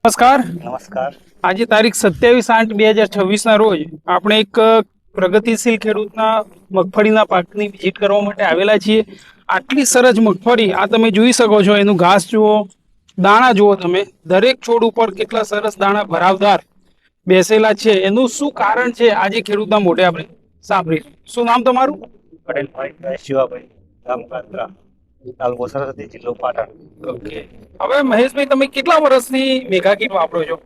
નમસ્કાર. નમસ્કાર. આજે તારીખ 27/8/2026 રોજ આપણે એક પ્રગતિશીલ ખેડૂતના મગફળીના પાકની વિઝિટ કરવા માટે આવેલા છીએ. આટલી સરસ મગફળી આ તમે જોઈ શકો છો. એનું ઘાસ જુઓ, દાણા જુઓ તમે. દરેક છોડ ઉપર કેટલા સરસ દાણા ભરાવદાર બેસેલા છે. એનું શું કારણ છે આજે ખેડૂતના મોઢે આપણે સાંભળીશું. શું નામ તમારું? પટેલ શિવાભાઈ, ગામ કાત્રા, તાલુકો સરસ્વતી, જિલ્લો પાટણ. ઓકે. હવે મહેશભાઈ, તમે કેટલા વર્ષથી મેગા કીટ વાપરો છો?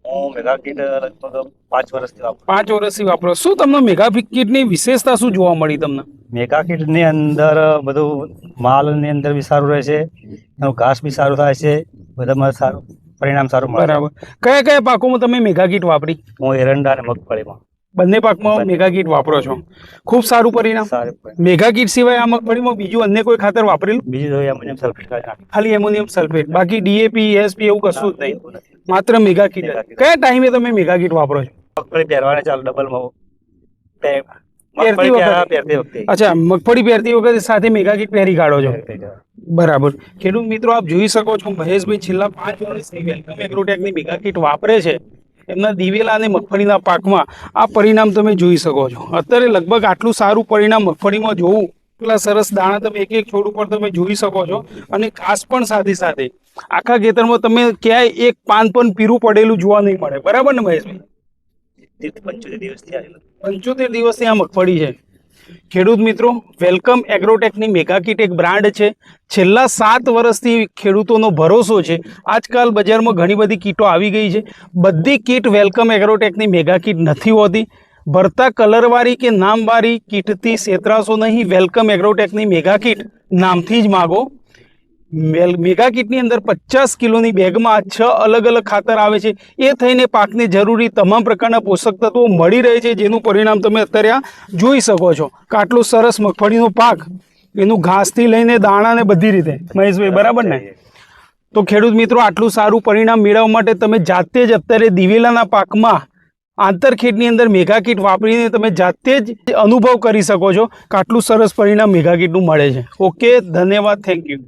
હું મેગા કીટ લગભગ 5 વર્ષથી વાપરું. 5 વર્ષથી વાપરો. શું તમને મેગા કીટની વિશેષતા શું જોવા મળી તમને? મેગા કીટની અંદર બધું માલની અંદર બી સારું રહે છે, એનું ઘાસ બી સારું થાય છે, બધામાં સારું પરિણામ સારું મળે. બરાબર. કયા કયા પાકોમાં તમે મેગા કીટ વાપરી? હું એરંડા અને મગફળીમાં બંને પાકમાં મેગા કીટ વાપરો છો. ખૂબ સારું પરિણામ. સારું. મેગા કીટ સિવાય આ મગફળીમાં બીજું અન્ય કોઈ ખાતર વાપરેલું? બીજું તો એમોનિયમ સલ્ફેટ નાખ્યું. ખાલી એમોનિયમ સલ્ફેટ, બાકી ડીએપી એસપી એવું કશું જ નહીં, માત્ર મેગા કીટ. કયા ટાઈમે તમે મેગા કીટ વાપરો છો? મગફળી પહેરવાને ચાલુ ડબલમાં પહેરતી વખતે. અચ્છા, મગફળી પહેરતી વખતે સાથે મેગા કીટ પહેરી કાઢો છો. બરાબર. ખેડૂત મિત્રો, આપ જોઈ શકો છો મહેશભાઈ છેલ્લા 5 વર્ષથી વેલકમ એગ્રોટેકની મેગા કીટ વાપરે છે. એમના દિવેલા અને મગફળીના પાકમાં આ પરિણામ તમે જોઈ શકો છો. અત્યારે લગભગ આટલું સારું પરિણામ મગફળીમાં જોવું, એટલા સરસ દાણા તમે એક એક છોડ ઉપર તમે જોઈ શકો છો. અને ઘાસ પણ સાથે સાથે આખા ખેતરમાં તમે ક્યાંય એક પાન પણ પીરું પડેલું જોવા નહીં મળે. બરાબર ને મહેશભાઈ? 75 દિવસથી આવેલું. 75 દિવસથી આ મગફળી છે. ખેડૂત મિત્રો, વેલકમ એગ્રોટેકની મેગા કીટ એક બ્રાન્ડ છે. છેલ્લા 7 વર્ષથી ખેડૂતોનો ભરોસો છે. આજકાલ બજારમાં ઘણી બધી કીટો આવી ગઈ છે. બધી કીટ વેલકમ એગ્રોટેકની મેગા કીટ નથી હોતી. ભરતા કલરવાળી કે નામવાળી કીટથી છેતરાશો નહીં. વેલકમ એગ્રોટેકની મેગા કીટ નામથી જ માગો. મેગા કીટની અંદર 50 કિલોની બેગમાં 6 અલગ અલગ ખાતર આવે છે. એ થઈને પાકને જરૂરી તમામ પ્રકારના પોષક તત્વો મળી રહે છે, જેનું પરિણામ તમે અત્યારે આ જોઈ શકો છો. કે આટલું સરસ મગફળીનો પાક, એનું ઘાસથી લઈને દાણા ને બધી રીતે. મહેશભાઈ, બરાબર ને? તો ખેડૂત મિત્રો, આટલું સારું પરિણામ મેળવવા માટે તમે જાતે જ અત્યારે દિવેલાના પાકમાં આંતરખેડની અંદર મેગા કીટ વાપરીને તમે જાતે જ અનુભવ કરી શકો છો કે આટલું સરસ પરિણામ મેગા કીટનું મળે છે. ઓકે, ધન્યવાદ, થેન્ક યુ.